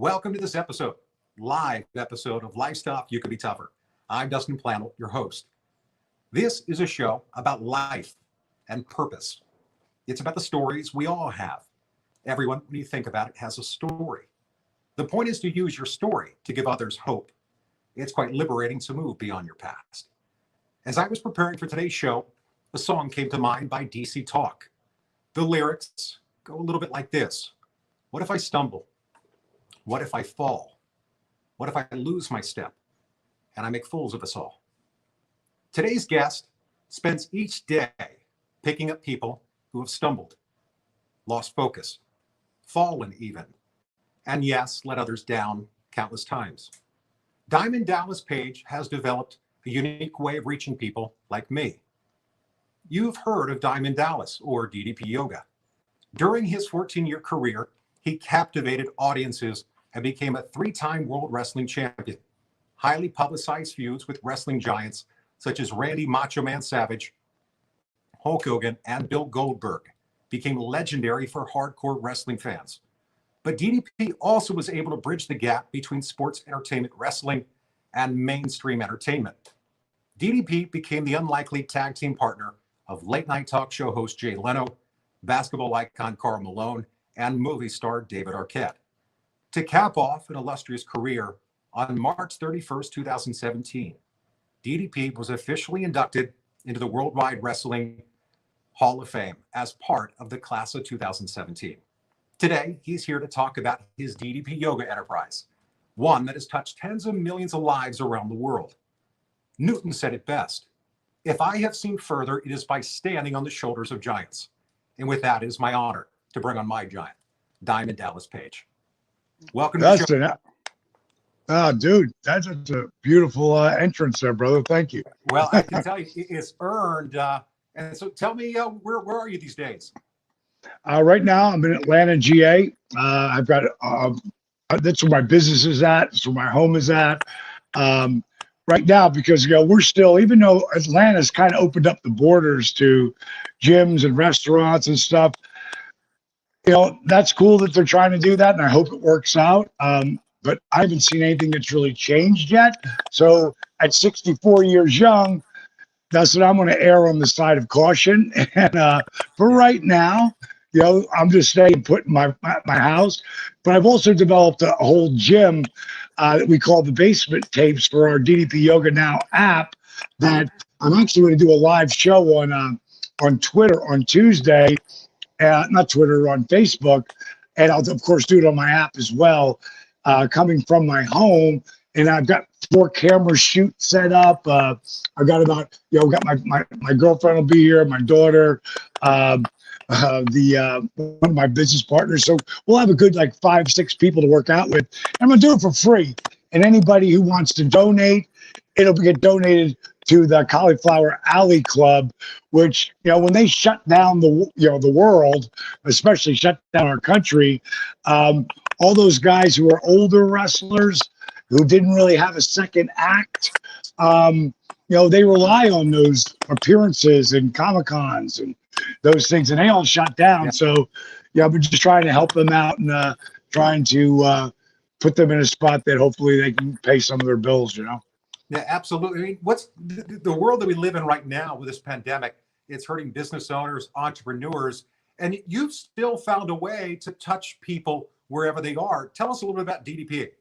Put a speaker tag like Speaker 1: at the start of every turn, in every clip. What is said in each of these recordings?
Speaker 1: Welcome to this live episode of Life Stuff You Could Be Tougher. I'm Dustin Plantholt, your host. This is a show about life and purpose. It's about the stories we all have. Everyone, when you think about it, has a story. The point is to use your story to give others hope. It's quite liberating to move beyond your past. As I was preparing for today's show, a song came to mind by DC Talk. The lyrics go a little bit like this. What if I stumble? What if I fall? What if I lose my step and I make fools of us all? Today's guest spends each day picking up people who have stumbled, lost focus, fallen even, and yes, let others down countless times. Diamond Dallas Page has developed a unique way of reaching people like me. You've heard of Diamond Dallas or DDP Yoga. During his 14-year career, he captivated audiences and became a 3-time World Wrestling Champion. Highly publicized feuds with wrestling giants such as Randy Macho Man Savage, Hulk Hogan, and Bill Goldberg became legendary for hardcore wrestling fans. But DDP also was able to bridge the gap between sports entertainment wrestling and mainstream entertainment. DDP became the unlikely tag team partner of late-night talk show host Jay Leno, basketball icon Karl Malone, and movie star David Arquette. To cap off an illustrious career, on March 31st, 2017, DDP was officially inducted into the Worldwide Wrestling Hall of Fame as part of the class of 2017. Today, he's here to talk about his DDP Yoga enterprise, one that has touched tens of millions of lives around the world. Newton said it best, "If I have seen further, it is by standing on the shoulders of giants." And with that, it is my honor to bring on my giant, Diamond Dallas Page. Welcome to
Speaker 2: Dustin,
Speaker 1: the show.
Speaker 2: Oh, dude, that's a beautiful entrance there, brother. Thank you.
Speaker 1: Well, I can tell you, it's earned. And so tell me, where are you these days?
Speaker 2: Right now, I'm in Atlanta, GA. I've got, that's where my business is at. That's where my home is at. Right now, because, we're still, even though Atlanta's kind of opened up the borders to gyms and restaurants and stuff, that's cool that they're trying to do that, and I hope it works out. But I haven't seen anything that's really changed yet. So at 64 years young, that's what I'm going to err on the side of caution. And for right now, I'm just staying put in my house. But I've also developed a whole gym that we call the Basement Tapes for our DDP Yoga Now app that I'm actually going to do a live show on Twitter on Tuesday. Not Twitter, on Facebook. And I'll, of course, do it on my app as well, coming from my home. And I've got 4 camera shoots set up. I've got about, got my girlfriend will be here, my daughter, one of my business partners. So we'll have a good 5-6 people to work out with. And I'm going to do it for free. And anybody who wants to donate, it'll get donated to the Cauliflower Alley Club, which, when they shut down the world, especially shut down our country, all those guys who are older wrestlers who didn't really have a second act, they rely on those appearances and Comic-Cons and those things, and they all shut down. Yeah. So, we're just trying to help them out and trying to put them in a spot that hopefully they can pay some of their bills,
Speaker 1: Yeah, absolutely. I mean, what's the world that we live in right now with this pandemic? It's hurting business owners, entrepreneurs, and you've still found a way to touch people wherever they are. Tell us a little bit about DDP.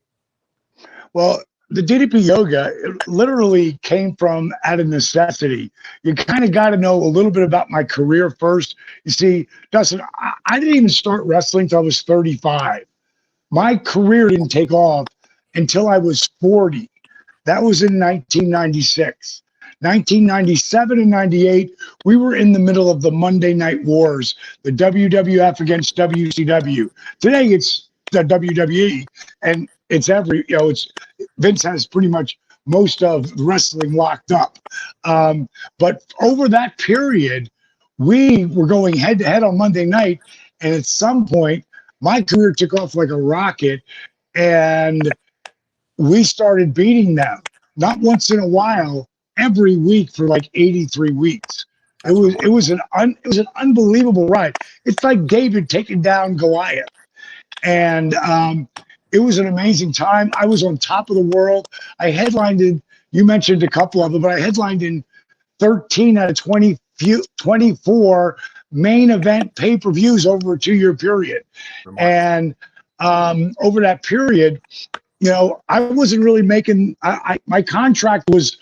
Speaker 2: Well, the DDP Yoga literally came from out of necessity. You kind of got to know a little bit about my career first. You see, Dustin, I didn't even start wrestling until I was 35. My career didn't take off until I was 40. That was in 1996. 1997 and 98, we were in the middle of the Monday Night Wars, the WWF against WCW. Today, it's the WWE, and it's Vince has pretty much most of wrestling locked up. But over that period, we were going head to head on Monday night, and at some point, my career took off like a rocket, and we started beating them, not once in a while, every week for 83 weeks. It was an unbelievable ride. It's like David taking down Goliath. And It was an amazing time. I was on top of the world. I headlined in, you mentioned a couple of them, but I headlined in 13 out of 24 main event pay-per-views over a 2-year period.
Speaker 1: Remarkable.
Speaker 2: And over that period, I wasn't really making, my contract was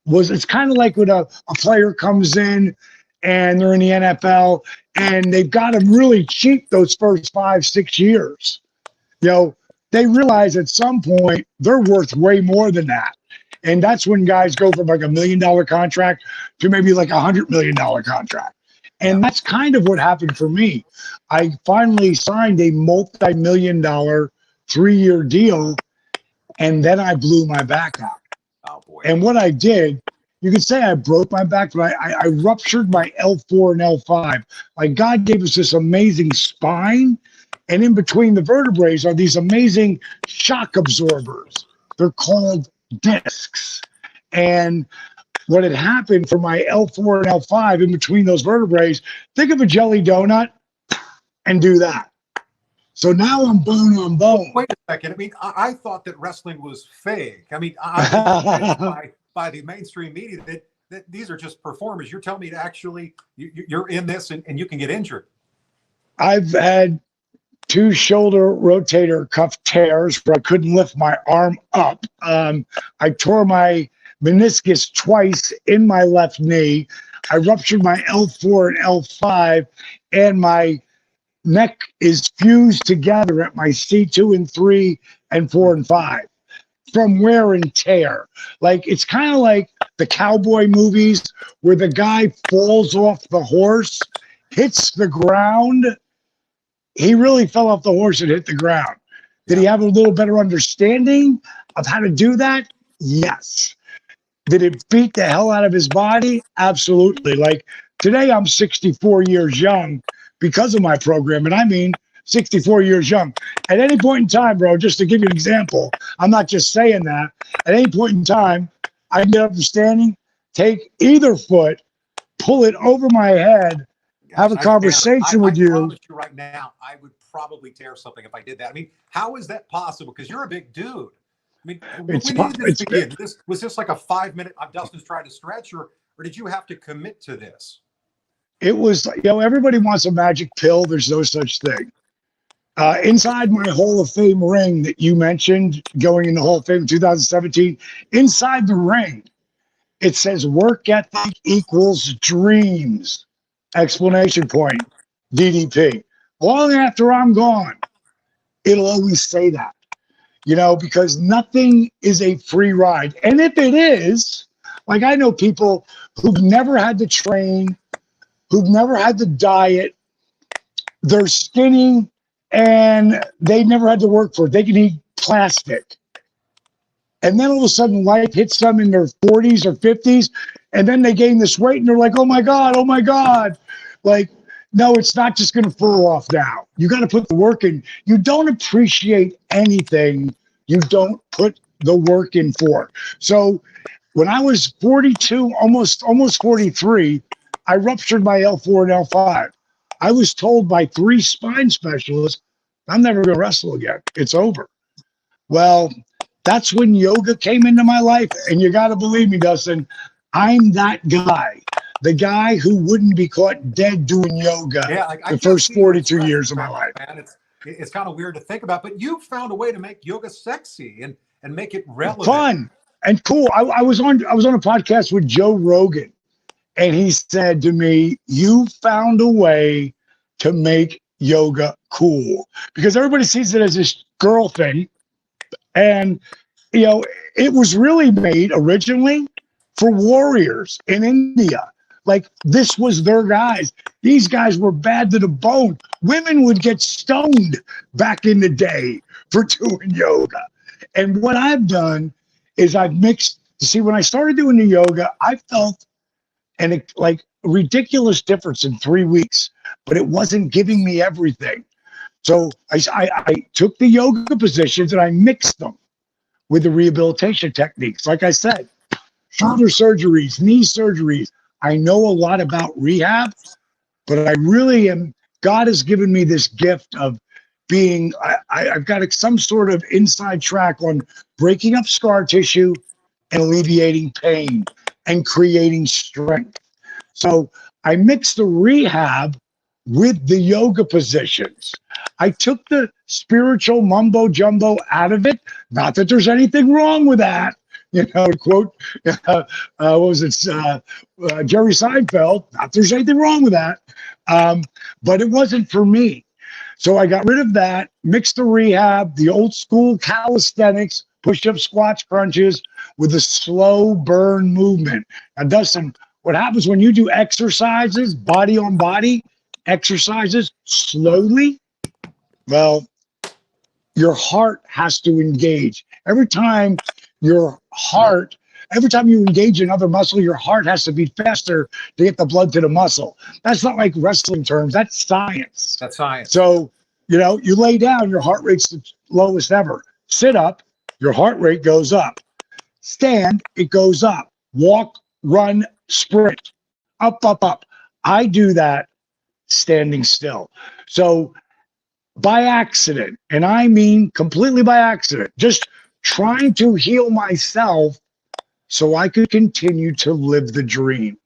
Speaker 2: it's kind of like when a player comes in and they're in the NFL and they've got them really cheap those first 5-6 years. They realize at some point they're worth way more than that. And that's when guys go from like $1 million contract to maybe like $100 million contract. And that's kind of what happened for me. I finally signed a multi-million-dollar 3-year deal, and then I blew my back out.
Speaker 1: Oh, boy.
Speaker 2: And what I did, you could say I broke my back, but I ruptured my L4 and L5. Like, God gave us this amazing spine, and in between the vertebrae are these amazing shock absorbers. They're called discs. And what had happened for my L4 and L5 in between those vertebrae, think of a jelly donut and do that. So now I'm bone on bone.
Speaker 1: Wait a second. I mean, I thought that wrestling was fake. I mean, I by the mainstream media that these are just performers. You're telling me to actually you're in this and you can get injured.
Speaker 2: I've had 2 shoulder rotator cuff tears where I couldn't lift my arm up. I tore my meniscus twice in my left knee. I ruptured my L4 and L5, and my neck is fused together at my C2 and 3 and 4 and 5 from wear and tear. Like, it's kind of like the cowboy movies where the guy falls off the horse, hits the ground. He really fell off the horse and hit the ground. Did he have a little better understanding of how to do that? Yes. Did it beat the hell out of his body? Absolutely. Like, today I'm 64 years young because of my program. And I mean 64 years young. At any point in time, bro, just to give you an example, I'm not just saying that. At any point in time, I can get up to standing, take either foot, pull it over my head, have a conversation with you.
Speaker 1: I promise you right now, I would probably tear something if I did that. I mean, how is that possible? Because you're a big dude. I mean, was this like a 5-minute, Dustin's trying to stretch, or did you have to commit to this?
Speaker 2: It was, everybody wants a magic pill. There's no such thing. Inside my Hall of Fame ring that you mentioned, going in the Hall of Fame in 2017, inside the ring, it says work ethic equals dreams. Explanation point, DDP. Long after I'm gone, it'll always say that. Because nothing is a free ride. And if it is, like, I know people who've never had to train, who've never had to diet, they're skinny, and they never had to work for it. They can eat plastic. And then all of a sudden life hits them in their 40s or 50s, and then they gain this weight, and they're like, oh my God. Like, no, it's not just going to fall off now. You got to put the work in. You don't appreciate anything you don't put the work in for. So when I was 42, almost 43, I ruptured my L4 and L5. I was told by 3 spine specialists, I'm never going to wrestle again. It's over. Well, that's when yoga came into my life. And you got to believe me, Dustin, I'm that guy. The guy who wouldn't be caught dead doing yoga the first 42 years of my life.
Speaker 1: Man, it's kind of weird to think about, but you found a way to make yoga sexy and make it relevant,
Speaker 2: fun and cool. I was on a podcast with Joe Rogan, and he said to me, "You found a way to make yoga cool," because everybody sees it as this girl thing, and it was really made originally for warriors in India. Like, this was their guys. These guys were bad to the bone. Women would get stoned back in the day for doing yoga. And what I've done is I've mixed. See, when I started doing the yoga, I felt a ridiculous difference in 3 weeks, but it wasn't giving me everything. So I took the yoga positions and I mixed them with the rehabilitation techniques. Like I said, shoulder surgeries, knee surgeries. I know a lot about rehab, but I really am. God has given me this gift of I've got some sort of inside track on breaking up scar tissue and alleviating pain and creating strength. So I mixed the rehab with the yoga positions. I took the spiritual mumbo jumbo out of it. Not that there's anything wrong with that. You know, to quote, what was it, Jerry Seinfeld, not there's anything wrong with that. But it wasn't for me. So I got rid of that, mixed the rehab, the old school calisthenics, push-ups, squats, crunches with the slow burn movement. Now, Dustin, what happens when you do exercises, body on body exercises slowly? Well, your heart has to engage. Every time you engage another muscle, your heart has to beat faster to get the blood to the muscle. That's not like wrestling terms. That's science.
Speaker 1: That's science.
Speaker 2: So, you know, you lay down, your heart rate's the lowest ever. Sit up, your heart rate goes up. Stand, it goes up. Walk, run, sprint, up, up, up. I do that standing still. So by accident, and I mean completely by accident, just trying to heal myself so I could continue to live the dream.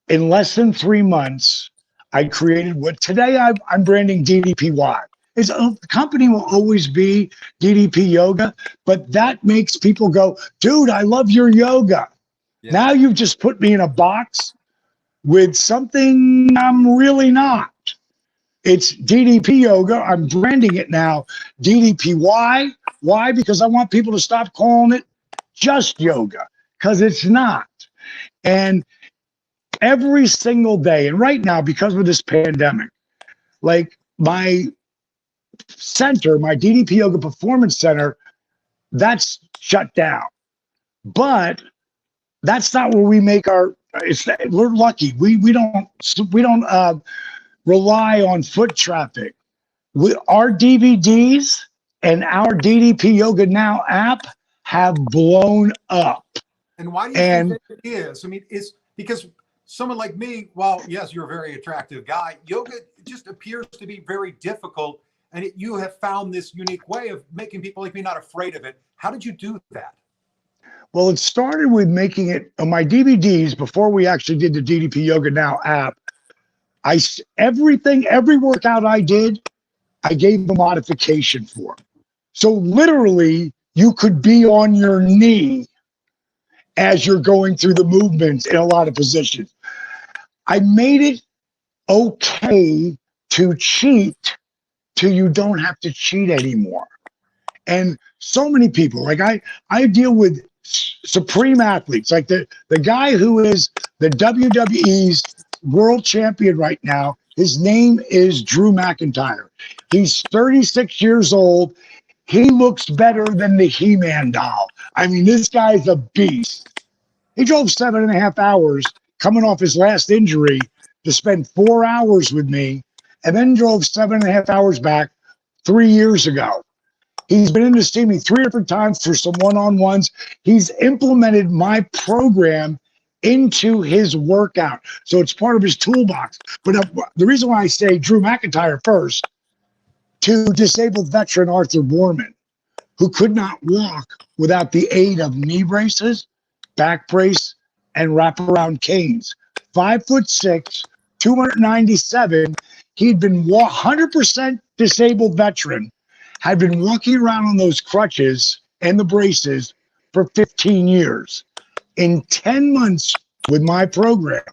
Speaker 2: In less than 3 months, I created what today I'm branding DDPY. The company will always be DDP Yoga, but that makes people go, dude, I love your yoga. Yeah. Now you've just put me in a box with something I'm really not. It's DDP Yoga. I'm branding it now DDPY. Why? Because I want people to stop calling it just yoga, because it's not. And every single day, and right now, because of this pandemic, like my center, my DDP Yoga Performance Center, that's shut down. But that's not where we make we're lucky. We don't rely on foot traffic. Our DVDs and our DDP Yoga Now app have blown up.
Speaker 1: And why do you think that it is? I mean, it's because someone like me, while yes, you're a very attractive guy, yoga just appears to be very difficult. And you have found this unique way of making people like me not afraid of it. How did you do that?
Speaker 2: Well, it started with making it on my DVDs before we actually did the DDP Yoga Now app. Every workout I did, I gave a modification for. So literally, you could be on your knee as you're going through the movements in a lot of positions. I made it okay to cheat till you don't have to cheat anymore. And so many people, like I deal with supreme athletes, like the guy who is the WWE's world champion right now. His name is Drew McIntyre. He's 36 years old. He looks better than the He-Man doll. I mean, this guy's a beast. He drove 7.5 hours coming off his last injury to spend 4 hours with me, and then drove 7.5 hours back 3 years ago. He's been in to see me 3 different times for some one-on-ones. He's implemented my program into his workout. So it's part of his toolbox. But the reason why I say Drew McIntyre first, to disabled veteran Arthur Borman, who could not walk without the aid of knee braces, back brace, and wraparound canes. 5'6", 297. He'd been 100% disabled veteran, had been walking around on those crutches and the braces for 15 years. In 10 months with my program,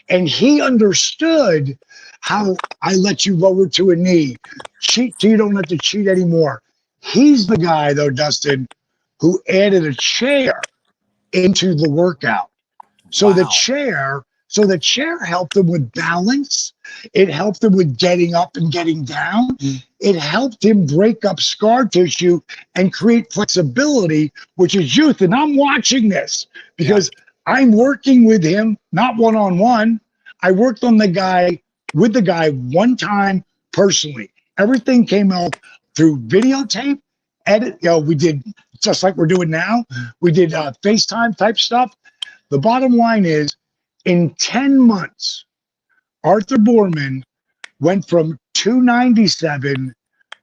Speaker 2: and he understood how I let you lower to a knee, cheat so you don't have to cheat anymore. He's the guy, though, Dustin, who added a chair into the workout. So the chair helped him with balance. It helped him with getting up and getting down. It helped him break up scar tissue and create flexibility, which is youth. And I'm watching this because I'm working with him, not one-on-one. I worked on the guy one time personally. Everything came out through videotape, edit. We did just like we're doing now. We did FaceTime type stuff. The bottom line is, in 10 months, Arthur Borman went from 297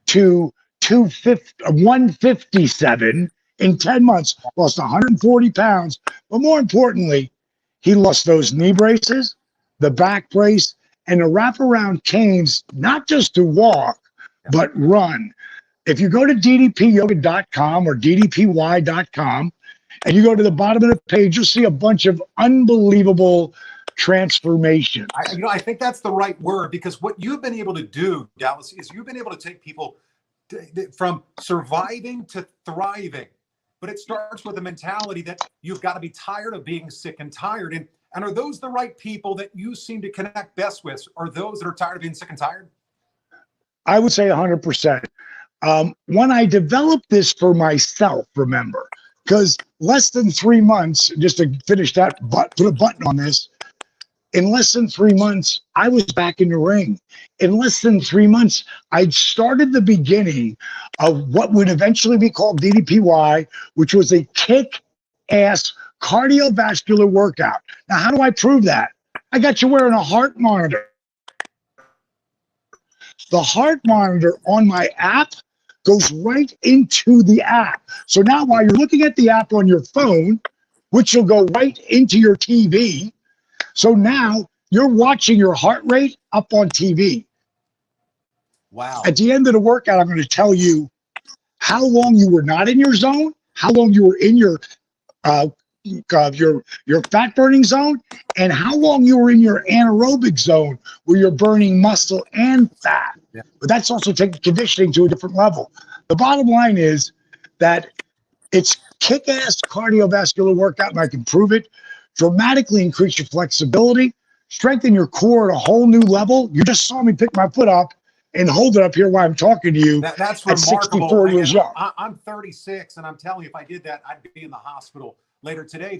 Speaker 2: to 157 in 10 months, lost 140 pounds. But more importantly, he lost those knee braces, the back brace, and the wraparound canes, not just to walk, but run. If you go to ddpyoga.com or ddpy.com and you go to the bottom of the page, you'll see a bunch of unbelievable transformations.
Speaker 1: I think that's the right word, because what you've been able to do, Dallas, is you've been able to take people from surviving to thriving. But it starts with a mentality that you've got to be tired of being sick and tired. And are those the right people that you seem to connect best with? Are those that are tired of being sick and tired?
Speaker 2: I would say 100%. When I developed this for myself, remember, because less than 3 months, just to finish that, put a button on this, in less than 3 months, I was back in the ring. In less than 3 months, I'd started the beginning of what would eventually be called DDPY, which was a kick-ass cardiovascular workout. Now, how do I prove that? I got you wearing a heart monitor. The heart monitor on my app goes right into the app. So now while you're looking at the app on your phone, which will go right into your TV, so now you're watching your heart rate up on TV.
Speaker 1: Wow.
Speaker 2: At the end of the workout, I'm going to tell you how long you were not in your zone, how long you were in your fat burning zone, and how long you were in your anaerobic zone where you're burning muscle and fat.
Speaker 1: Yeah.
Speaker 2: But that's also taking conditioning to a different level. The bottom line is that it's kick-ass cardiovascular workout, and I can prove it. Dramatically increase your flexibility, strengthen your core at a whole new level. You just saw me pick my foot up and hold it up here while I'm talking to you.
Speaker 1: That's
Speaker 2: at
Speaker 1: remarkable.
Speaker 2: 64 years young.
Speaker 1: I'm 36, and I'm telling you, if I did that, I'd be in the hospital later today.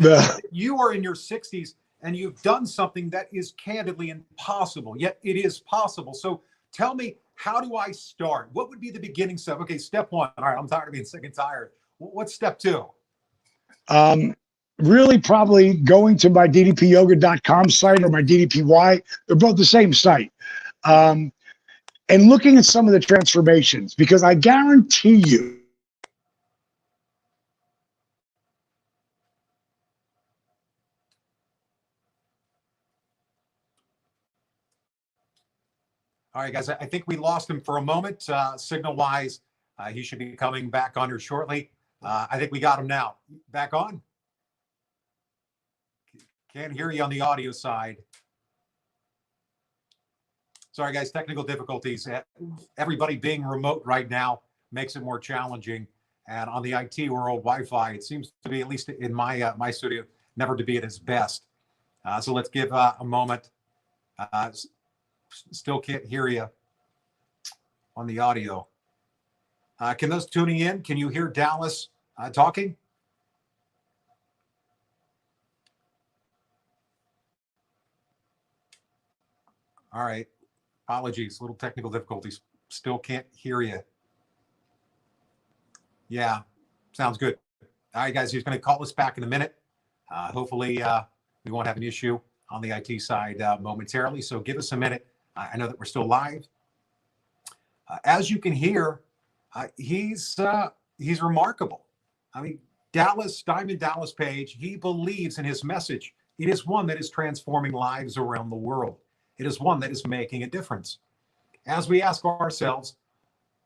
Speaker 1: You are in your 60s, and you've done something that is candidly impossible, yet it is possible. So tell me, how do I start? What would be the beginning step? Okay, step one. All right, I'm tired of being sick and tired. What's step two?
Speaker 2: Really probably going to my ddpyoga.com site or my DDPY. They're both the same site. And looking at some of the transformations, because I guarantee you,
Speaker 1: All right, guys, I think we lost him for a moment, signal-wise. He should be coming back on here shortly. I think we got him now. Back on? Can't hear you on the audio side. Sorry, guys, technical difficulties. Everybody being remote right now makes it more challenging. And on the IT world, Wi-Fi, it seems to be, at least in my my studio, never to be at its best. So let's give a moment. Still can't hear you on the audio. Can those tuning in, can you hear Dallas talking? All right. Apologies, little technical difficulties. Still can't hear you. Yeah, sounds good. All right, guys, he's going to call us back in a minute. Hopefully, we won't have an issue on the IT side momentarily. So give us a minute. I know that we're still live. As you can hear, he's remarkable. I mean, Diamond Dallas Page, he believes in his message. It is one that is transforming lives around the world. It is one that is making a difference. As we ask ourselves,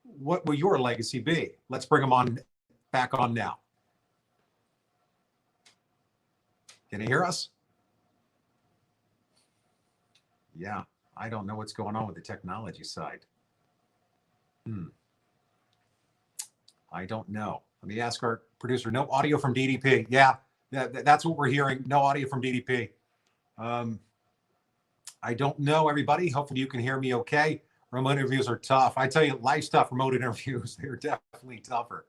Speaker 1: what will your legacy be? Let's bring him on back on now. Can you hear us? Yeah, I don't know what's going on with the technology side. I don't know. Let me ask our producer. No audio from DDP. Yeah, that's what we're hearing. No audio from DDP. I don't know, everybody. Hopefully you can hear me okay. Remote interviews are tough. I tell you, life's tough. Remote interviews, they're definitely tougher.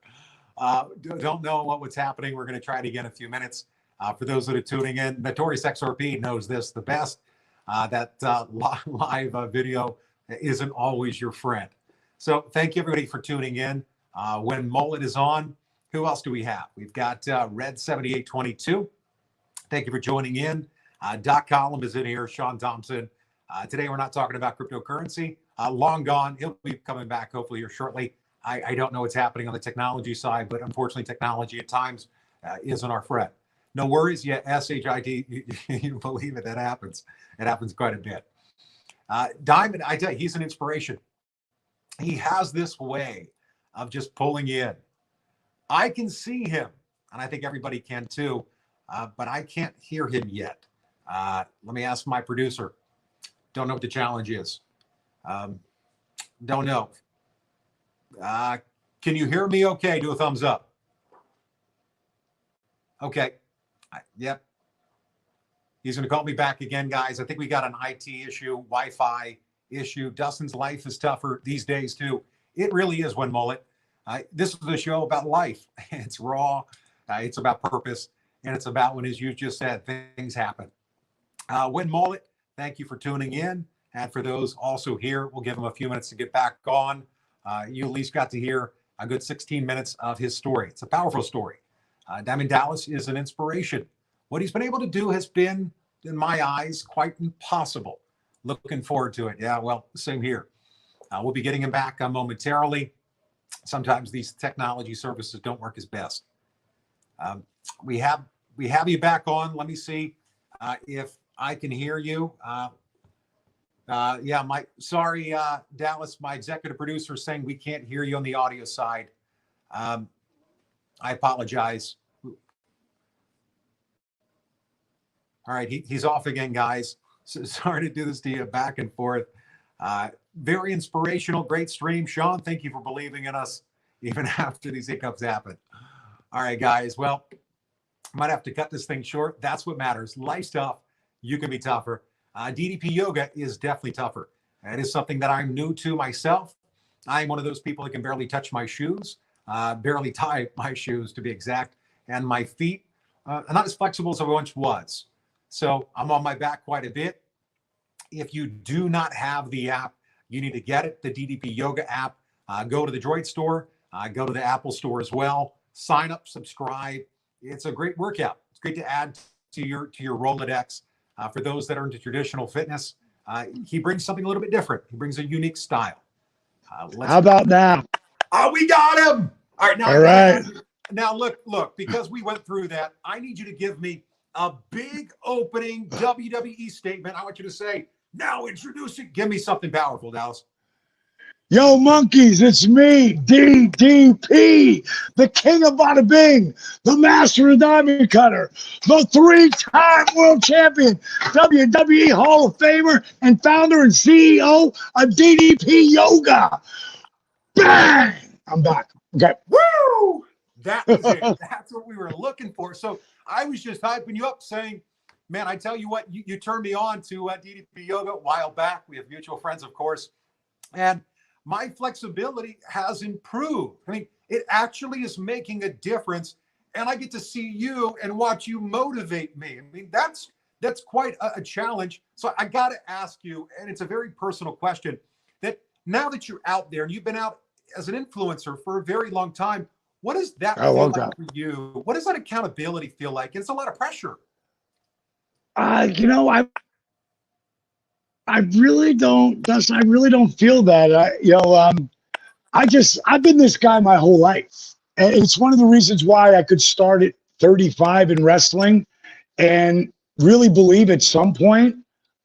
Speaker 1: Don't know what's happening. We're going to try it again in a few minutes. For those that are tuning in, Notorious XRP knows this the best. That live video isn't always your friend. So thank you, everybody, for tuning in. When Mullet is on, who else do we have? We've got Red7822. Thank you for joining in. Doc Collum is in here, Sean Thompson. Today, we're not talking about cryptocurrency. long gone. He'll be coming back hopefully here shortly. I don't know what's happening on the technology side, but unfortunately, technology at times isn't our friend. No worries yet. SHIT, you believe it, that happens. It happens quite a bit. Diamond, I tell you, he's an inspiration. He has this way of just pulling in. I can see him, and I think everybody can too, but I can't hear him yet. Let me ask my producer. Don't know what the challenge is. Don't know. Can you hear me okay? Do a thumbs up. Okay. Yep. He's going to call me back again, guys. I think we got an IT issue, Wi-Fi issue. Dustin's life is tougher these days, too. It really is, When Mullet. This is a show about life. It's raw. It's about purpose. And it's about, when, as you just said, things happen. When Mullet, thank you for tuning in. And for those also here, we'll give him a few minutes to get back on. You at least got to hear a good 16 minutes of his story. It's a powerful story. Diamond Dallas is an inspiration. What he's been able to do has been, in my eyes, quite impossible. Looking forward to it. Yeah, well, same here. We'll be getting him back momentarily. Sometimes these technology services don't work as best. We have you back on. Let me see if I can hear you. Yeah, sorry, Dallas, my executive producer is saying we can't hear you on the audio side. I apologize. All right, he's off again, guys. So sorry to do this to you back and forth. Very inspirational, great stream. Sean, thank you for believing in us even after these hiccups happen. All right, guys. Well, might have to cut this thing short. That's what matters. Life's tough. You can be tougher. DDP Yoga is definitely tougher. It is something that I'm new to myself. I'm one of those people that can barely touch my shoes, barely tie my shoes to be exact, and my feet are not as flexible as I once was. So I'm on my back quite a bit. If you do not have the app, you need to get it, the DDP Yoga app. Go to the Droid store, go to the Apple store as well. Sign up, subscribe. It's a great workout. It's great to add to your Rolodex. For those that are into traditional fitness, he brings something a little bit different. He brings a unique style.
Speaker 2: How about now?
Speaker 1: Oh, we got him. All right. Now,
Speaker 2: all right.
Speaker 1: Now look, because we went through that, I need you to give me a big opening WWE statement. I want you to say, now introduce it. Give me something powerful, Dallas.
Speaker 2: Yo, monkeys, it's me, DDP, the king of bada bing, the master of diamond cutter, the three-time world champion, WWE Hall of Famer, and founder and CEO of DDP Yoga. Bang! I'm back. Okay.
Speaker 1: Woo! That was it. That's what we were looking for. So I was just hyping you up saying, man, I tell you what, you turned me on to DDP Yoga a while back. We have mutual friends, of course. And my flexibility has improved. I mean, it actually is making a difference. And I get to see you and watch you motivate me. I mean, that's quite a challenge. So I got to ask you, and it's a very personal question, that now that you're out there and you've been out as an influencer for a very long time, what does that feel like for you? What does that accountability feel like? It's a lot of pressure.
Speaker 2: You know, I really don't, Dustin, I really don't feel that. I've been this guy my whole life. And it's one of the reasons why I could start at 35 in wrestling and really believe at some point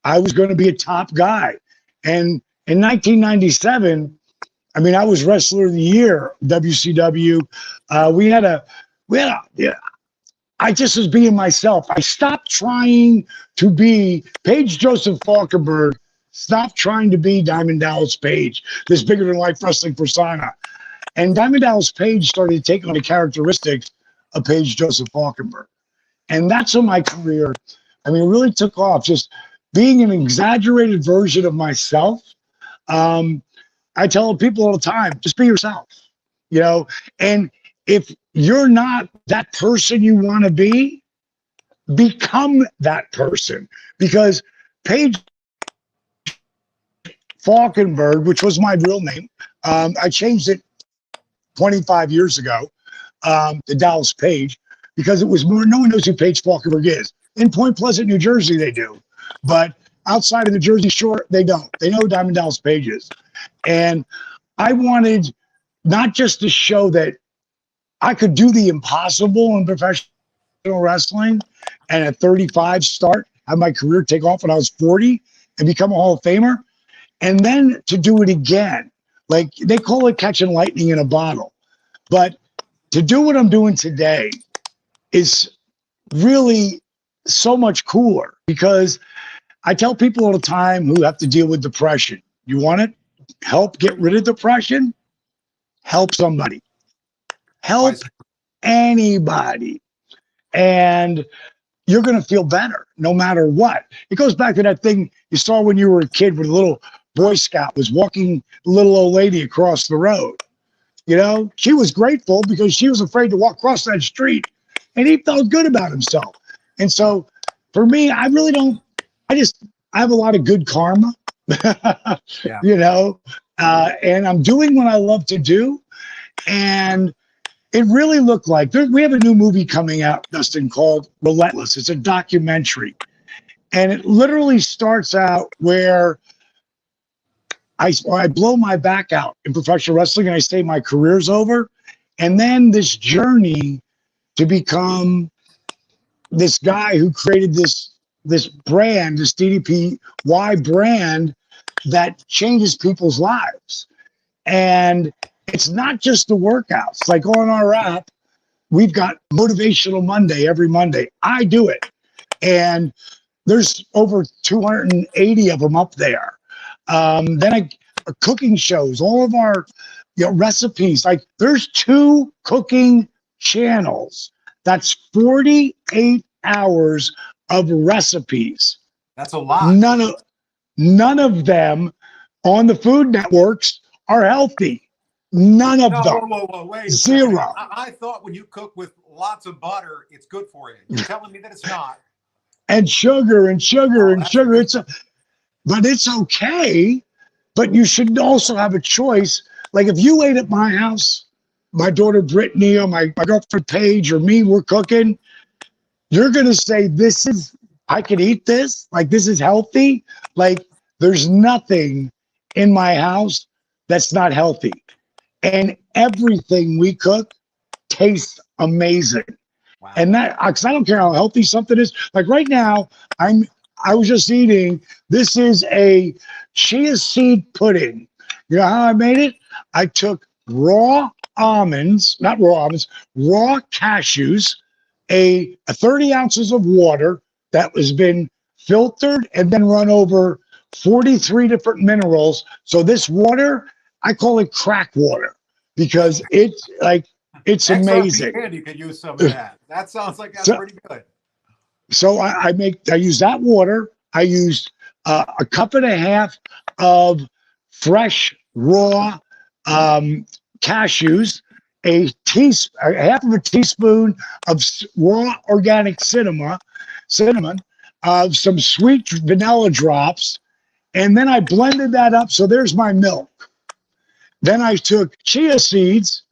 Speaker 2: I was going to be a top guy. And in 1997, I mean, I was Wrestler of the Year, WCW. I just was being myself. I stopped trying to be Paige Joseph Falkenberg, stopped trying to be Diamond Dallas Page, this bigger than life wrestling persona. And Diamond Dallas Page started to take on the characteristics of Paige Joseph Falkenberg. And that's when my career, I mean, really took off, just being an exaggerated version of myself. I tell people all the time, just be yourself, you know, and if you're not that person you want to be, become that person. Because Paige Falkenberg, which was my real name, I changed it 25 years ago to Dallas Page, because it was more, no one knows who Paige Falkenberg is. In Point Pleasant, New Jersey, they do. But outside of the Jersey Shore, they don't. They know who Diamond Dallas Page is. And I wanted not just to show that I could do the impossible in professional wrestling and at 35 start, have my career take off when I was 40 and become a Hall of Famer, and then to do it again. Like they call it catching lightning in a bottle. But to do what I'm doing today is really so much cooler because I tell people all the time who have to deal with depression, you want to help get rid of depression? Help somebody. Help anybody. And you're going to feel better no matter what. It goes back to that thing you saw when you were a kid with a little Boy Scout was walking the little old lady across the road. You know, she was grateful because she was afraid to walk across that street and he felt good about himself. And so for me, I really don't, I have a lot of good karma,
Speaker 1: Yeah.
Speaker 2: you know, and I'm doing what I love to do. And it really looked like we have a new movie coming out, Dustin, called Relentless. It's a documentary. And it literally starts out where I blow my back out in professional wrestling and I say my career's over. And then this journey to become this guy who created this brand, this DDPY brand that changes people's lives. And it's not just the workouts. Like on our app, we've got Motivational Monday every Monday. I do it. And there's over 280 of them up there. Then cooking shows, all of our recipes. Like there's 2 cooking channels. That's 48 hours of recipes.
Speaker 1: That's a lot.
Speaker 2: None of them on the food networks are healthy. None of them.
Speaker 1: Whoa, wait.
Speaker 2: Zero.
Speaker 1: I thought when you cook with lots of butter, it's good for you. You're telling me that it's not.
Speaker 2: And sugar and sugar and sugar. But it's okay. But you should also have a choice. Like if you ate at my house, my daughter Brittany or my girlfriend Paige or me, we're cooking, you're going to say, I could eat this. Like this is healthy. Like there's nothing in my house that's not healthy. And everything we cook tastes amazing.
Speaker 1: Wow.
Speaker 2: And that, because I don't care how healthy something is. Like right now, I was just eating, this is a chia seed pudding. You know how I made it? I took raw almonds, not raw almonds, raw cashews, a 30 ounces of water that has been filtered and then run over 43 different minerals. So this water, I call it crack water because it's amazing.
Speaker 1: You could use some of that. That sounds like that's pretty good.
Speaker 2: So I use that water. I used a cup and a half of fresh raw cashews, a half of a teaspoon of raw organic cinnamon, some sweet vanilla drops, and then I blended that up. So there's my milk. Then I took chia seeds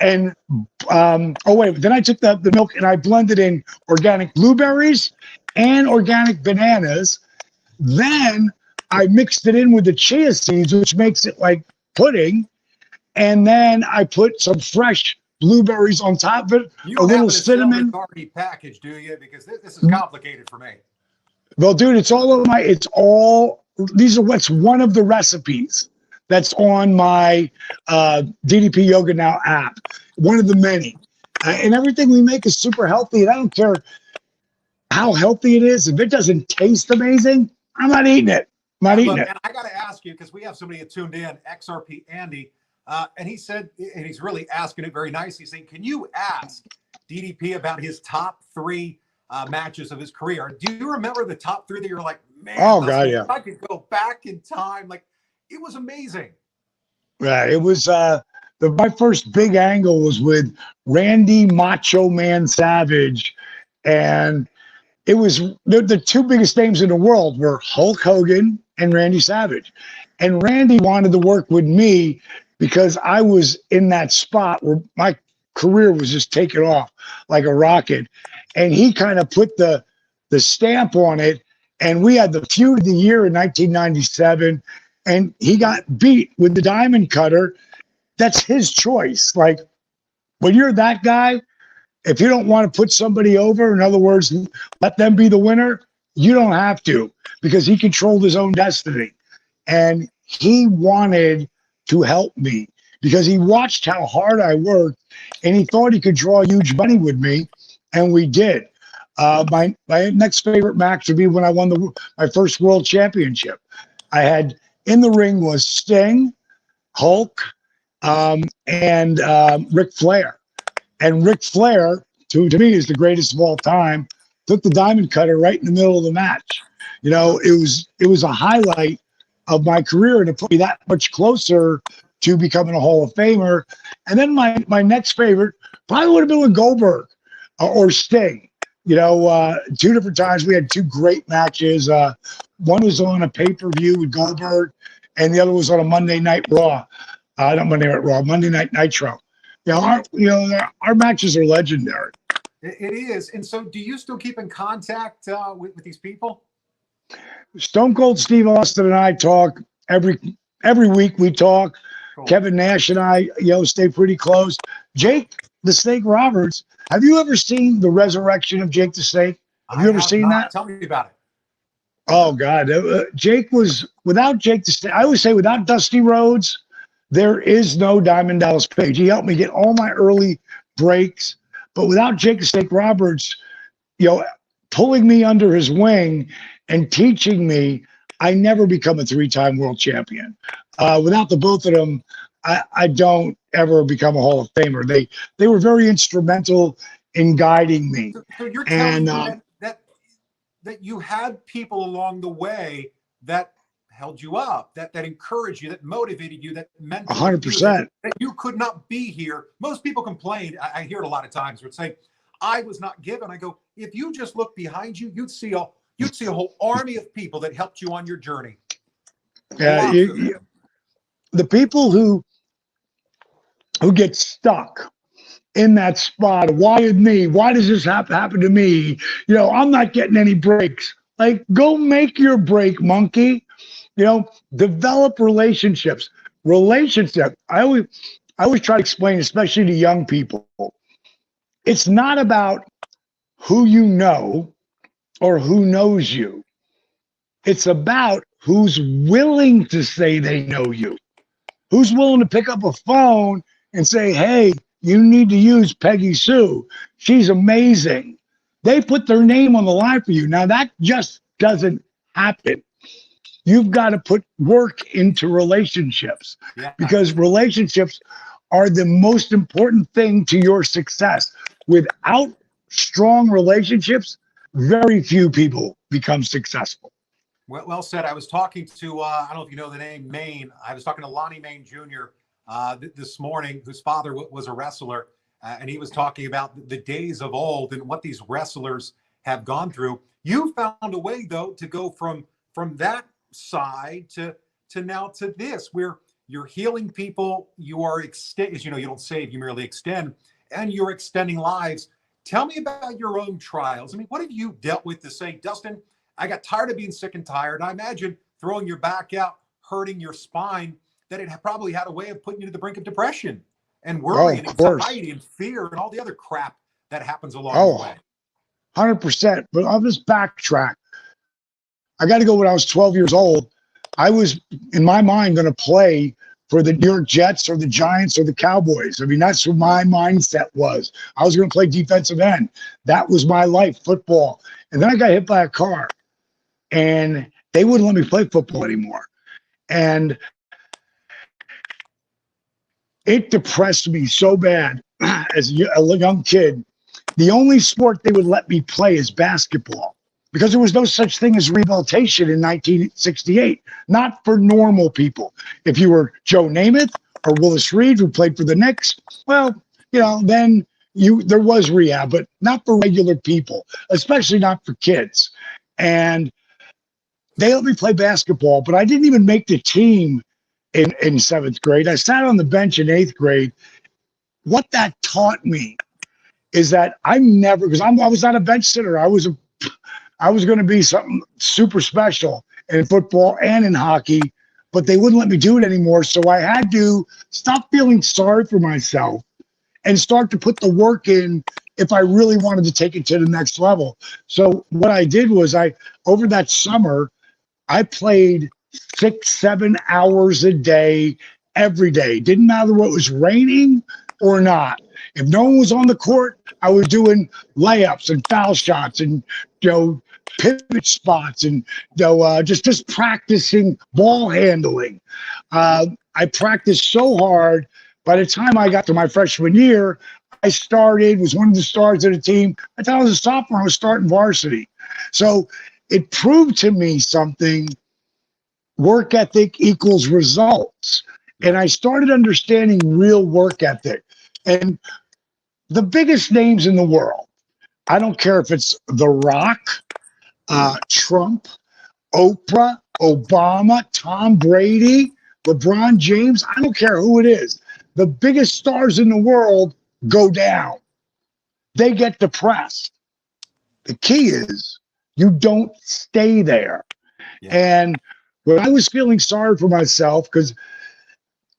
Speaker 2: and then I took the milk and I blended in organic blueberries and organic bananas. Then I mixed it in with the chia seeds, which makes it like pudding. And then I put some fresh blueberries on top of it, a little cinnamon.
Speaker 1: Already packaged, do you? Because this is complicated for me.
Speaker 2: Well, dude, it's one of the recipes that's on my DDP Yoga Now app, one of the many. And everything we make is super healthy. And I don't care how healthy it is. If it doesn't taste amazing, I'm not eating it. And
Speaker 1: I got to ask you, because we have somebody that tuned in, XRP Andy, and he said, and he's really asking it very nice. He's saying, can you ask DDP about his top 3 matches of his career? Do you remember the top 3 that you're like, man,
Speaker 2: oh God, yeah.
Speaker 1: If I could go back in time, like it was amazing.
Speaker 2: Yeah, it was my first big angle was with Randy Macho Man Savage, and it was the 2 biggest names in the world were Hulk Hogan and Randy Savage. And Randy wanted to work with me because I was in that spot where my career was just taking off like a rocket. And he kind of put the stamp on it. And we had the feud of the year in 1997. and he got beat with the diamond cutter. That's his choice. Like, when you're that guy, if you don't want to put somebody over, in other words, let them be the winner, you don't have to, because he controlled his own destiny. And he wanted to help me because he watched how hard I worked, and he thought he could draw huge money with me, and we did. My next favorite match would be when I won my first world championship. I had in the ring was Sting, Hulk, and Ric Flair. And Ric Flair, to me, is the greatest of all time, took the diamond cutter right in the middle of the match. You know, it was a highlight of my career, and it put me that much closer to becoming a Hall of Famer. And then my next favorite probably would have been with Goldberg or Sting. You know, 2 different times we had 2 great matches. One was on a pay-per-view with Goldberg, and the other was on a Monday Night Raw. Not Monday Night Raw, Monday Night Nitro. Our matches are legendary.
Speaker 1: It is. And so do you still keep in contact with these people?
Speaker 2: Stone Cold Steve Austin and I talk every week. We talk. Cool. Kevin Nash and I, stay pretty close. Jake the Snake Roberts. Have you ever seen the resurrection of Jake the Snake? Have you ever seen that?
Speaker 1: Tell me about it.
Speaker 2: Oh God, Jake was without Jake the Snake. I always say without Dusty Rhodes, there is no Diamond Dallas Page. He helped me get all my early breaks, but without Jake the Snake Roberts, pulling me under his wing and teaching me, I never become a 3-time world champion. Without the both of them, I don't ever become a Hall of Famer. They were very instrumental in guiding me.
Speaker 1: So you're telling me that you had people along the way that held you up, that encouraged you, that motivated you, that meant
Speaker 2: 100%
Speaker 1: that you could not be here. Most people complain. I hear it a lot of times. Would say, "I was not given." I go, if you just look behind you, you'd see a whole army of people that helped you on your journey.
Speaker 2: Yeah, the people who get stuck in that spot. Why is me? Why does this happen to me? I'm not getting any breaks. Like, go make your break, monkey. Develop relationships. I always try to explain, especially to young people, it's not about who you know or who knows you. It's about who's willing to say they know you. Who's willing to pick up a phone and say, hey, you need to use Peggy Sue. She's amazing. They put their name on the line for you. Now, that just doesn't happen. You've got to put work into relationships, because relationships are the most important thing to your success. Without strong relationships, very few people become successful.
Speaker 1: Well said. I was talking to, I don't know if you know the name, Maine. I was talking to Lonnie Maine Jr. This morning, whose father was a wrestler, and he was talking about the days of old and what these wrestlers have gone through. You found a way, though, to go from that side to now to this, where you're healing people. You are as you don't save, you merely extend, and you're extending lives. Tell me about your own trials. I mean, what have you dealt with to say, Dustin, I got tired of being sick and tired. I imagine throwing your back out, hurting your spine, that it probably had a way of putting you to the brink of depression and worry and anxiety and fear and all the other crap that happens along the way.
Speaker 2: 100%. But I'll just backtrack. I got to go when I was 12 years old. I was, in my mind, going to play for the New York Jets or the Giants or the Cowboys. I mean, that's what my mindset was. I was going to play defensive end. That was my life, football. And then I got hit by a car, and they wouldn't let me play football anymore. And it depressed me so bad as a young kid. The only sport they would let me play is basketball, because there was no such thing as rehabilitation in 1968, not for normal people. If you were Joe Namath or Willis Reed, who played for the Knicks, well, then there was rehab, but not for regular people, especially not for kids. And they let me play basketball, but I didn't even make the team in 7th grade. I sat on the bench in 8th grade. What that taught me is that because I was not a bench sitter. I was going to be something super special in football and in hockey. but they wouldn't let me do it anymore. So I had to stop feeling sorry for myself and start to put the work in if I really wanted to take it to the next level. So what I did was over that summer, I played 6-7 hours a day, every day. Didn't matter what was raining or not. If no one was on the court, I was doing layups and foul shots and, pivot spots and, just practicing ball handling. I practiced so hard. By the time I got to my freshman year, I was one of the stars of the team. I thought I was a sophomore. I was starting varsity. So it proved to me something. Work ethic equals results. And I started understanding real work ethic. And the biggest names in the world, I don't care if it's The Rock, Trump, Oprah, Obama, Tom Brady, LeBron James, I don't care who it is. The biggest stars in the world go down. They get depressed. The key is you don't stay there. Yeah. And when I was feeling sorry for myself, because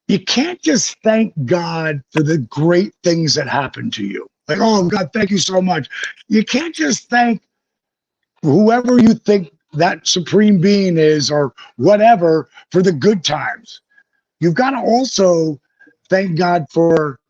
Speaker 2: you can't just thank God for the great things that happen to you. Like, oh, God, thank you so much. You can't just thank whoever you think that supreme being is or whatever for the good times. You've got to also thank God for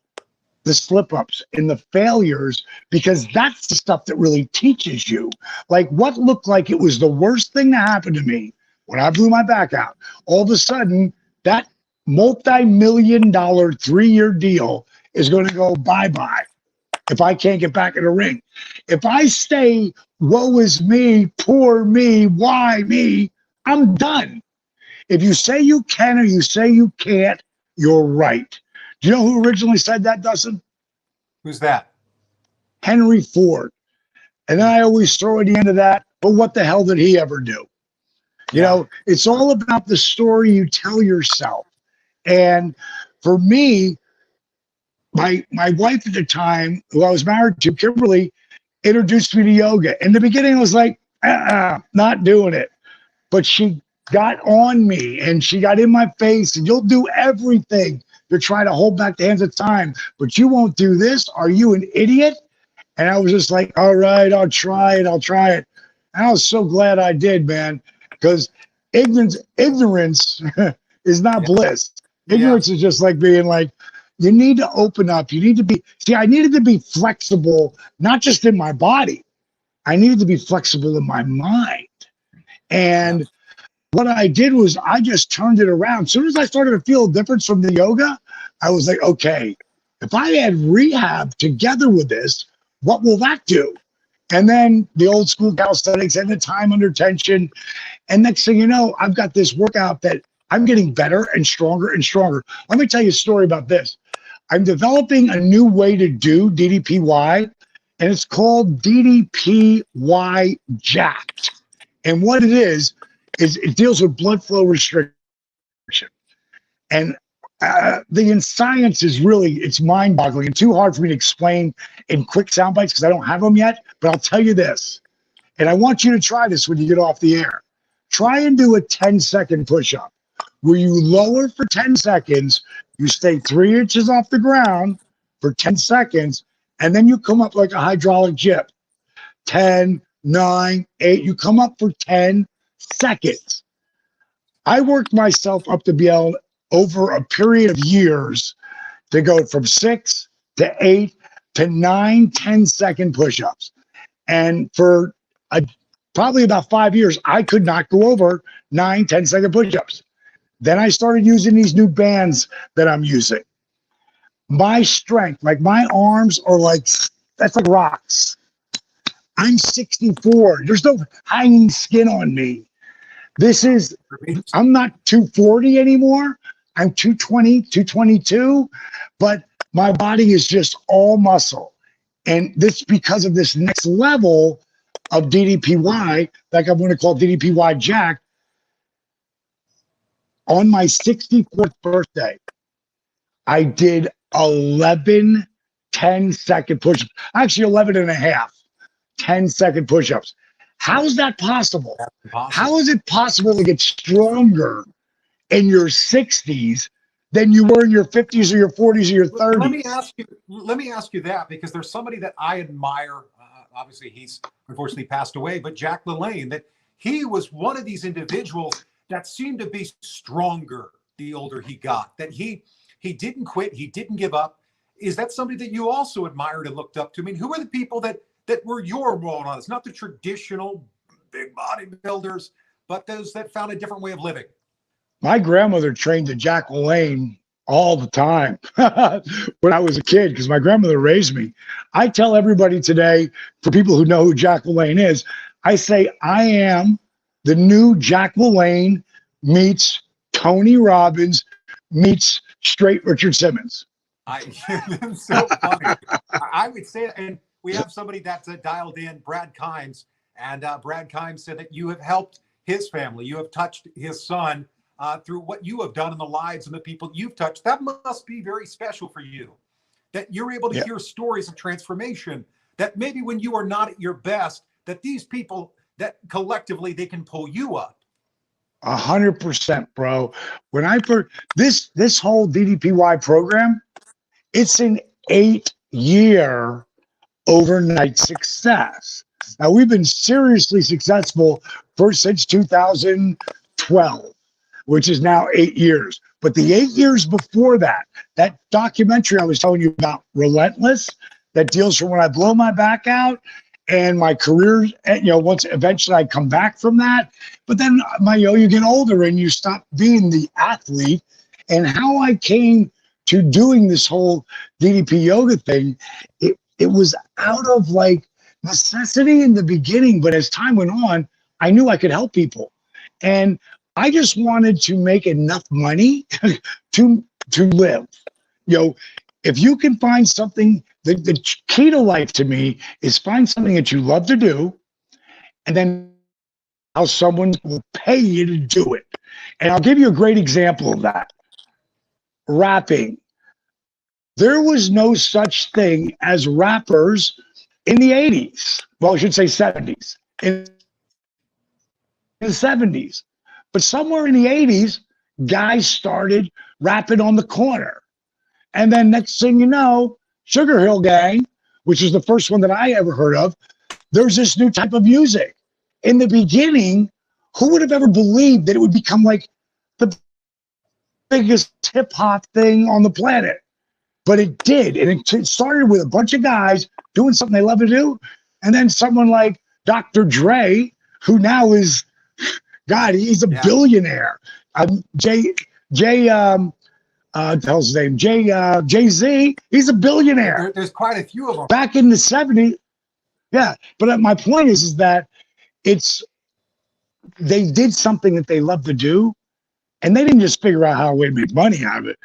Speaker 2: the slip-ups and the failures, because that's the stuff that really teaches you. Like what looked like it was the worst thing that happened to me when I blew my back out, all of a sudden that multi-million-dollar 3-year deal is going to go bye-bye if I can't get back in the ring. If I stay, woe is me, poor me, why me, I'm done. If you say you can or you say you can't, you're right. Do you know who originally said that, Dustin?
Speaker 1: Who's that?
Speaker 2: Henry Ford. And then I always throw at the end of that, but what the hell did he ever do? You know, it's all about the story you tell yourself. And for me, my wife at the time, who I was married to, Kimberly, introduced me to yoga. In the beginning, I was like, not doing it. But she got on me and she got in my face, and you'll do everything to try to hold back the hands of time, but you won't do this. Are you an idiot? And I was just like, all right, I'll try it. And I was so glad I did, man, because ignorance is not bliss. Ignorance is just like being like, you need to open up. You need to be, I needed to be flexible, not just in my body. I needed to be flexible in my mind. And what I did was I just turned it around. As soon as I started to feel a difference from the yoga, I was like, okay, if I had rehab together with this, what will that do? And then the old school calisthenics and the time under tension. And next thing you know, I've got this workout that I'm getting better and stronger and stronger. Let me tell you a story about this. I'm developing a new way to do DDPY, and it's called DDPY Jacked. And what it is it deals with blood flow restriction. And the science is really, it's mind-boggling and too hard for me to explain in quick sound bites because I don't have them yet. But I'll tell you this, and I want you to try this when you get off the air. Try and do a 10-second push-up where you lower for 10 seconds, you stay 3 inches off the ground for 10 seconds, and then you come up like a hydraulic jip. 10, 9, 8, you come up for 10 seconds. I worked myself up to be able, over a period of years, to go from 6 to 8 to 9, 10-second push-ups. And for probably about 5 years, I could not go over 9, 10-second push-ups. Then I started using these new bands that I'm using. My strength, like my arms are like, that's like rocks. I'm 64. There's no hanging skin on me. I'm not 240 anymore. I'm 220, 222, but my body is just all muscle. And this because of this next level of DDPY, like I'm going to call DDPY Jack. On my 64th birthday, I did 11 10-second push-ups. Actually, 11 and a half 10-second push-ups. How is that possible? How is it possible to get stronger in your 60s than you were in your 50s or your 40s or your 30s.
Speaker 1: Let me ask you that, because there's somebody that I admire. Obviously, he's unfortunately passed away, but Jack LaLanne, that he was one of these individuals that seemed to be stronger the older he got, that he didn't quit, he didn't give up. Is that somebody that you also admired and looked up to? I mean, who are the people that were your role models? Not the traditional big bodybuilders, but those that found a different way of living.
Speaker 2: My grandmother trained the Jack LaLanne all the time when I was a kid, because my grandmother raised me. I tell everybody today, for people who know who Jack LaLanne is, I say I am the new Jack LaLanne meets Tony Robbins meets straight Richard Simmons.
Speaker 1: That's so funny. I would say, and we have somebody that's dialed in, Brad Kimes, and Brad Kimes said that you have helped his family. You have touched his son through what you have done in the lives of the people you've touched. That must be very special for you, that you're able to hear stories of transformation, that maybe when you are not at your best, that these people, that collectively they can pull you up.
Speaker 2: 100%, bro. When I first, this whole DDPY program, it's an 8-year overnight success. Now, we've been seriously successful since 2012, which is now 8 years. But the 8 years before that, that documentary I was telling you about, Relentless, that deals from when I blow my back out and my career, and, once eventually I come back from that. But then, you get older and you stop being the athlete. And how I came to doing this whole DDP yoga thing, it was out of like necessity in the beginning, but as time went on, I knew I could help people. And I just wanted to make enough money to live. If you can find something, the key to life to me is find something that you love to do, and then how someone will pay you to do it. And I'll give you a great example of that. Rapping. There was no such thing as rappers in the 80s. Well, I should say 70s. In the 70s. But somewhere in the 80s, guys started rapping on the corner. And then next thing you know, Sugar Hill Gang, which is the first one that I ever heard of, there's this new type of music. In the beginning, who would have ever believed that it would become like the biggest hip hop thing on the planet? But it did. And it started with a bunch of guys doing something they love to do. And then someone like Dr. Dre, who now is, God, he's a billionaire. Hell's his name? Jay-Z, he's a billionaire.
Speaker 1: There's quite a few of them.
Speaker 2: Back in the 70s. Yeah. But my point is that they did something that they love to do, and they didn't just figure out how to make money out of it.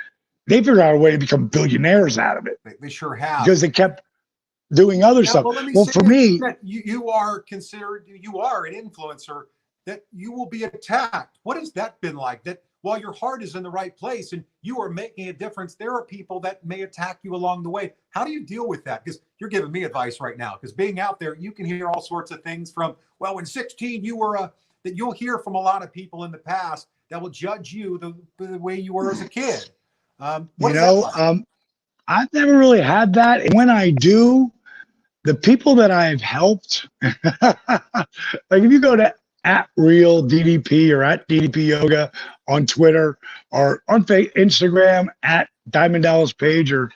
Speaker 2: They figured out a way to become billionaires out of it.
Speaker 1: They sure have.
Speaker 2: Because they kept doing other stuff. Well, for me,
Speaker 1: you are an influencer, that you will be attacked. What has that been like? That while your heart is in the right place and you are making a difference, there are people that may attack you along the way. How do you deal with that? Because you're giving me advice right now. Because being out there, you can hear all sorts of things from, well, in 16, you were that you'll hear from a lot of people in the past that will judge you the way you were as a kid. I've never really had that. And when I do, the people that I've helped, like if you go to @RealDDP or @DDP Yoga on Twitter or on Instagram @Diamond Dallas Page or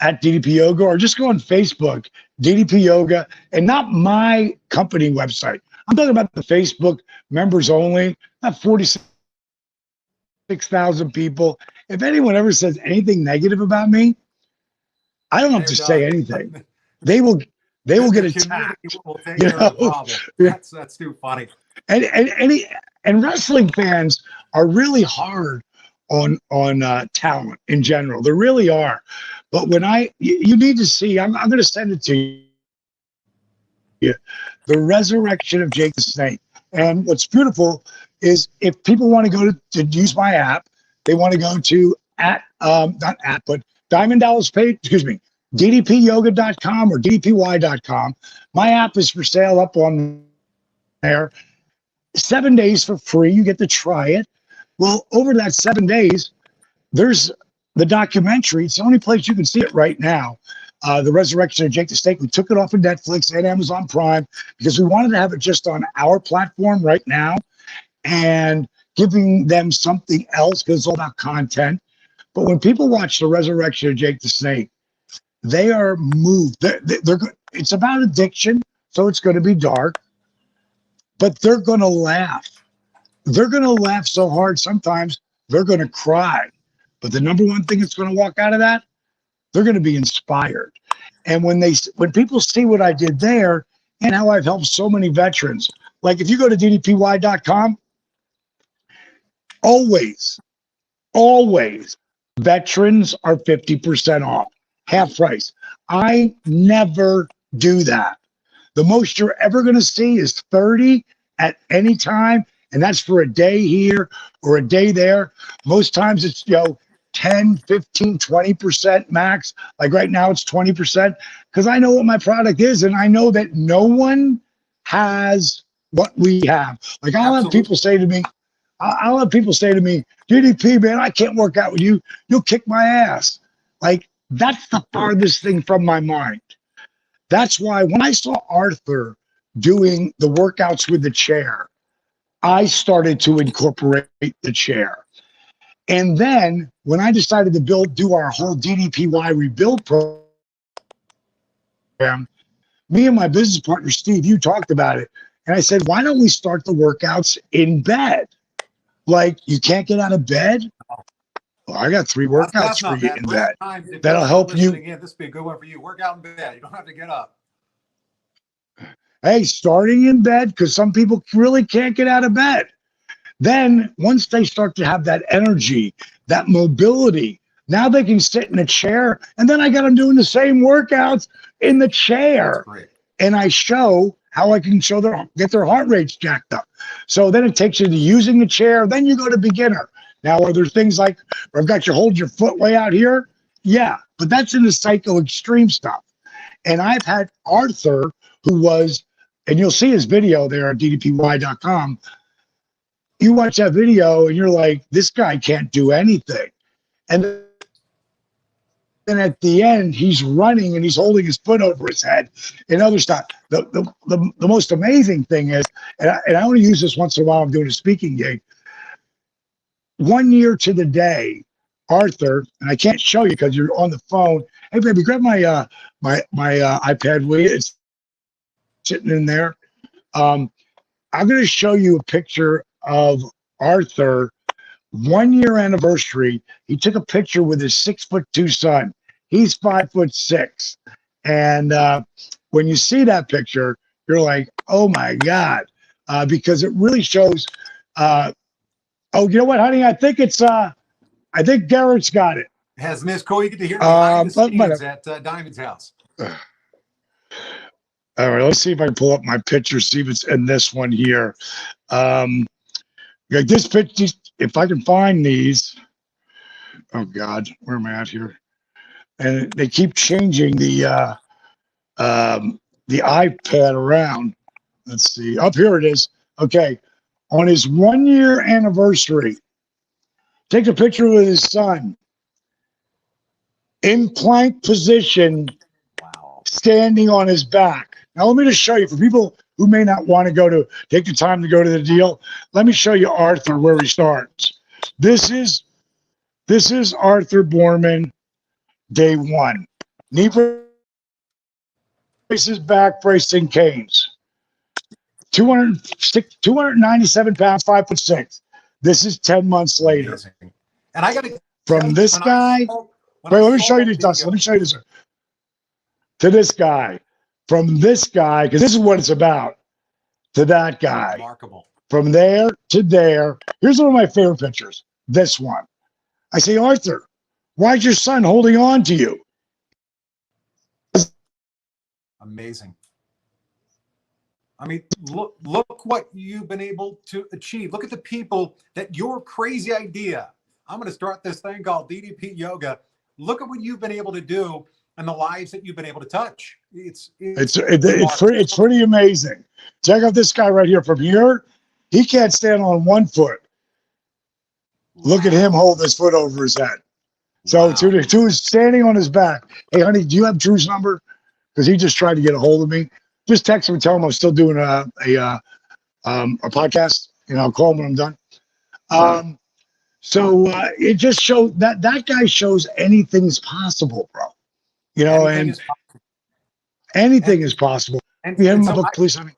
Speaker 1: @DDP Yoga, or just go on Facebook, DDP Yoga, and not my company website. I'm talking about the Facebook members only, not 46,000 people. If anyone ever says anything negative about me, I don't have to say anything. They will get attacked. That's too funny.
Speaker 2: And wrestling fans are really hard on talent in general. They really are. But when you need to see, I'm going to send it to you, the resurrection of Jake the Snake. And what's beautiful is if people want to go to use my app, they want to go to Diamond Dallas Page, DDPyoga.com or DDPY.com. My app is for sale up on there. 7 days for free. You get to try it. Well, over that 7 days, there's the documentary. It's the only place you can see it right now. The Resurrection of Jake the Snake. We took it off of Netflix and Amazon Prime because we wanted to have it just on our platform right now and giving them something else because it's all about content. But when people watch the Resurrection of Jake the Snake, they are moved. It's about addiction, so it's going to be dark, but they're going to laugh. They're going to laugh so hard sometimes they're going to cry. But the number one thing that's going to walk out of that, they're going to be inspired. And when people see what I did there and how I've helped so many veterans, like if you go to ddpy.com, always veterans are 50% off, half price. I never do that. The most you're ever going to see is 30 at any time, and that's for a day here or a day there. Most times it's 10, 15, 20% max. Like right now it's 20% because I know what my product is and I know that no one has what we have. Like I'll have people say to me, DDP, man, I can't work out with you. You'll kick my ass. Like that's the farthest thing from my mind. That's why when I saw Arthur doing the workouts with the chair, I started to incorporate the chair. And then when I decided to do our whole DDPY rebuild program, me and my business partner, Steve, you talked about it. And I said, why don't we start the workouts in bed? Like, you can't get out of bed? Well, I got 3 workouts for you in bed. That'll help you.
Speaker 1: Again, this would be a good one for you. Work out in bed. You don't have to get up.
Speaker 2: Hey, starting in bed, because some people really can't get out of bed. Then once they start to have that energy, that mobility, now they can sit in a chair. And then I got them doing the same workouts in the chair. And I show how I can get their heart rates jacked up. So then it takes you to using the chair. Then you go to beginner. Now, are there things like I've got you hold your foot way out here? Yeah, but that's in the psycho extreme stuff. And I've had Arthur, who was, and you'll see his video there at ddpy.com. You watch that video and you're like, this guy can't do anything. And then at the end, he's running and he's holding his foot over his head and other stuff. The most amazing thing is, and I only use this once in a while, I'm doing a speaking gig. 1 year to the day, Arthur, and I can't show you because you're on the phone. Hey, baby, grab my iPad, will you? It's sitting in there. I'm going to show you a picture of Arthur, 1 year anniversary. He took a picture with his 6'2" son. He's 5'6". And when you see that picture, you're like, oh my God, because it really shows, oh, you know what, honey? I think Garrett's got it.
Speaker 1: Has Miss Cole, you get to hear behind the scenes at Diamond's house.
Speaker 2: All right, let's see if I can pull up my picture, see if it's in this one here. Like this picture, if I can find these. Oh God, where am I at here? And they keep changing the iPad around. Let's see. Up here it is. Okay, on his 1 year anniversary, take a picture with his son in plank position, standing on his back. Now let me just show you for people who may not want to take the time to go to the deal. Let me show you Arthur where he starts. This is Arthur Borman, day 1. Knee braces, back bracing, canes. 297 pounds, 5'6". This is 10 months later.
Speaker 1: Amazing. And I got to
Speaker 2: from this guy. Wait, let me show you this, Dustin. Let me show you this. To this guy. From this guy, because this is what it's about, to that guy.
Speaker 1: Remarkable.
Speaker 2: From there to there. Here's one of my favorite pictures. This one. I say, Arthur, why's your son holding on to you?
Speaker 1: Amazing. I mean, look what you've been able to achieve. Look at the people that your crazy idea. I'm going to start this thing called DDP Yoga. Look at what you've been able to do and the lives that you've been able to touch. It's pretty amazing. Check out this guy right here. From here, he can't stand on 1 foot.
Speaker 2: Look at him hold his foot over his head. So
Speaker 1: Wow.
Speaker 2: to his standing on his back. Hey, honey, do you have Drew's number? Because he just tried to get a hold of me. Just text him and tell him I'm still doing a podcast. I'll call him when I'm done. So it just showed that guy shows anything's possible, bro. Anything is possible. Please, honey.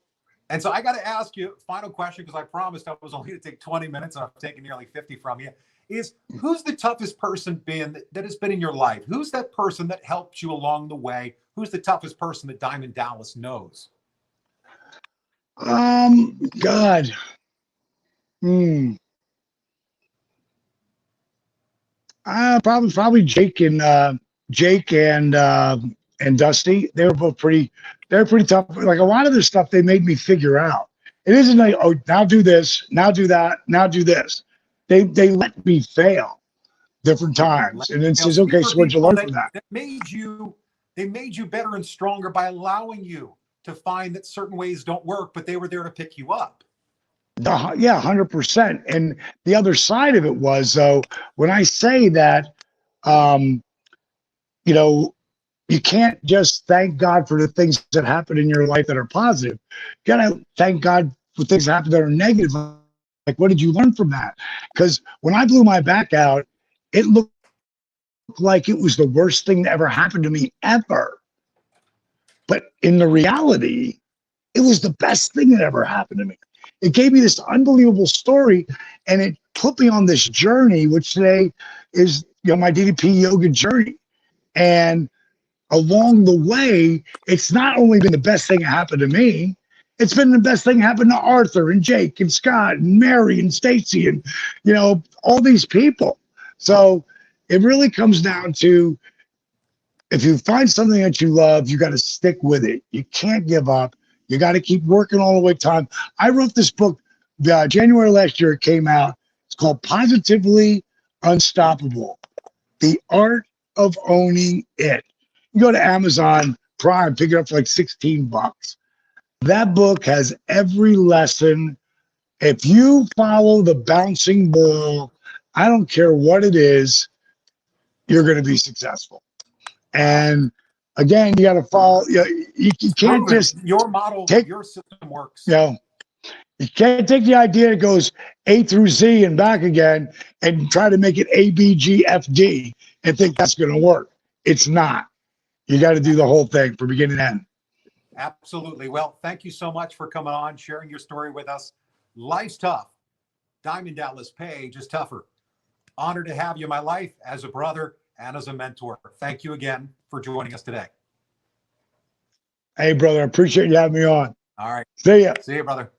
Speaker 1: And so I got to ask you, final question, because I promised I was only going to take 20 minutes and I've taken nearly 50 from you, is who's the toughest person that has been in your life? Who's that person that helped you along the way? Who's the toughest person that Diamond Dallas knows?
Speaker 2: God. Probably Jake and Dusty. They're pretty tough. Like a lot of this stuff they made me figure out. It isn't like, oh, now do this, now do that, now do this. They let me fail different times. And then says, okay, so what'd you learn from that?
Speaker 1: They made you better and stronger by allowing you to find that certain ways don't work, but they were there to pick you up.
Speaker 2: Yeah, 100%. And the other side of it was, though, when I say that, you can't just thank God for the things that happen in your life that are positive. You got to thank God for things that happen that are negative. Like, what did you learn from that? Because when I blew my back out, it looked like it was the worst thing that ever happened to me ever. But in the reality, it was the best thing that ever happened to me. It gave me this unbelievable story, and it put me on this journey, which today is, my DDP Yoga journey. And along the way, it's not only been the best thing that happened to me, it's been the best thing that happened to Arthur and Jake and Scott and Mary and Stacy and, all these people. So it really comes down to, if you find something that you love, you got to stick with it. You can't give up. You got to keep working all the way time. I wrote this book January last year. It came out. It's called Positively Unstoppable: The Art of Owning It. You go to Amazon Prime, pick it up for like $16. That book has every lesson. If you follow the bouncing ball, I don't care what it is, you're going to be successful. And again, you got to follow. You can't just
Speaker 1: your model. Your system works.
Speaker 2: You can't take the idea that goes A through Z and back again and try to make it A, B, G, F, D and think that's going to work. It's not. You got to do the whole thing from beginning to end.
Speaker 1: Absolutely. Well, thank you so much for coming on, sharing your story with us. Life's tough. Diamond Dallas Page is tougher. Honored to have you in my life as a brother and as a mentor. Thank you again for joining us today.
Speaker 2: Hey, brother, I appreciate you having me on.
Speaker 1: All right.
Speaker 2: See ya.
Speaker 1: See you, brother.